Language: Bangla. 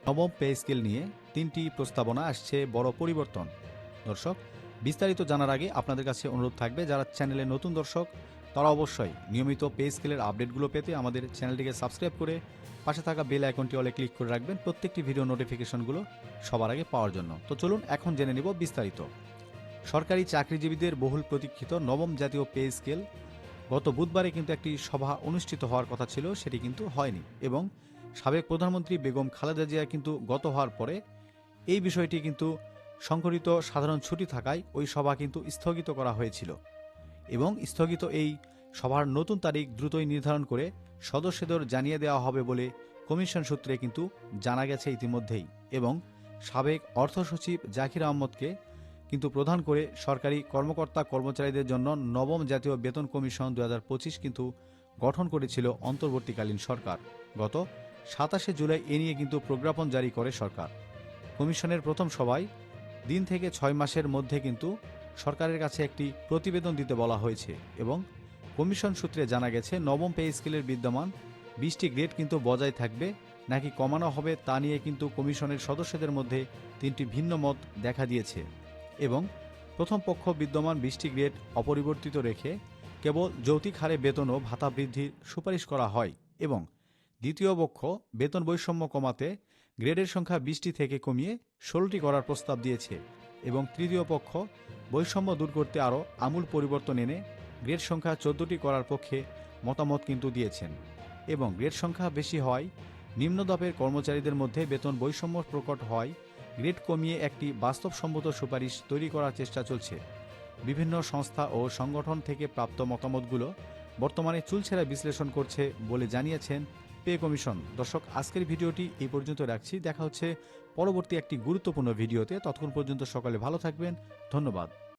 নবম পে স্কেল নিয়ে 3টি প্রস্তাবনা আসছে বড় পরিবর্তন। দর্শক, বিস্তারিত জানার আগে আপনাদের কাছে অনুরোধ থাকবে, যারা চ্যানেলে নতুন দর্শক তারা অবশ্যই নিয়মিত পে স্কেলের আপডেটগুলো পেতে আমাদের চ্যানেলটিকে সাবস্ক্রাইব করে পাশে থাকা বেল আইকনটি অলে ক্লিক করে রাখবেন প্রত্যেকটি ভিডিও নোটিফিকেশনগুলো সবার আগে পাওয়ার জন্য। তো চলুন এখন জেনে নিব বিস্তারিত। সরকারি চাকরিজীবীদের বহুল প্রতীক্ষিত নবম জাতীয় পে স্কেল গত বুধবারে কিন্তু একটি সভা অনুষ্ঠিত হওয়ার কথা ছিল, সেটি কিন্তু হয়নি এবং সাবেক প্রধানমন্ত্রী বেগম খালেদা জিয়া কিন্তু গত হওয়ার পরে এই বিষয়টি কিন্তু সংঘটিত সাধারণ ছুটি থাকায় ওই সভা কিন্তু স্থগিত করা হয়েছিল এবং স্থগিত এই সভার নতুন তারিখ দ্রুতই নির্ধারণ করে সদস্যদের জানিয়ে দেওয়া হবে বলে কমিশন সূত্রে কিন্তু জানা গেছে ইতিমধ্যেই। এবং সাবেক অর্থ সচিব জাকির আহমদকে কিন্তু প্রধান করে সরকারি কর্মকর্তা কর্মচারীদের জন্য নবম জাতীয় বেতন কমিশন 2025 কিন্তু গঠন করেছিল অন্তর্বর্তীকালীন সরকার। গত 27 জুলাই এ নিয়ে কিন্তু প্রজ্ঞাপন জারি করে সরকার। কমিশনের প্রথম সভায় দিন থেকে 6 মাসের মধ্যে কিন্তু সরকারের কাছে একটি প্রতিবেদন দিতে বলা হয়েছে এবং কমিশন সূত্রে জানা গেছে নবম পে স্কেলের বিদ্যমান 20টি গ্রেড কিন্তু বজায় থাকবে নাকি কমানো হবে তা নিয়ে কিন্তু কমিশনের সদস্যদের মধ্যে 3টি ভিন্ন মত দেখা দিয়েছে এবং প্রথম পক্ষ বিদ্যমান 20টি গ্রেড অপরিবর্তিত রেখে কেবল যৌক্তিক হারে বেতন ও ভাতা বৃদ্ধির সুপারিশ করা হয় এবং দ্বিতীয় পক্ষ বেতন বৈষম্য কমাতে গ্রেডের সংখ্যা 20টি থেকে কমিয়ে 16টি করার প্রস্তাব দিয়েছে এবং তৃতীয় পক্ষ বৈষম্য দূর করতে আরও আমূল পরিবর্তন এনে গ্রেড সংখ্যা 14টি করার পক্ষে মতামত কিন্তু দিয়েছেন এবং গ্রেড সংখ্যা বেশি হওয়ায় নিম্নদাপের কর্মচারীদের মধ্যে বেতন বৈষম্য প্রকট হয় গ্রেড কমিয়ে একটি বাস্তবসম্মত সুপারিশ তৈরি করার চেষ্টা চলছে। বিভিন্ন সংস্থা ও সংগঠন থেকে প্রাপ্ত মতামতগুলো বর্তমানে চুলছেরা বিশ্লেষণ করছে বলে জানিয়েছেন পে কমিশন। দর্শক, আজকের ভিডিওটি এই পর্যন্ত রাখছি, দেখা হচ্ছে পরবর্তী একটি গুরুত্বপূর্ণ ভিডিওতে। ততক্ষণ পর্যন্ত সকলে ভালো থাকবেন, ধন্যবাদ।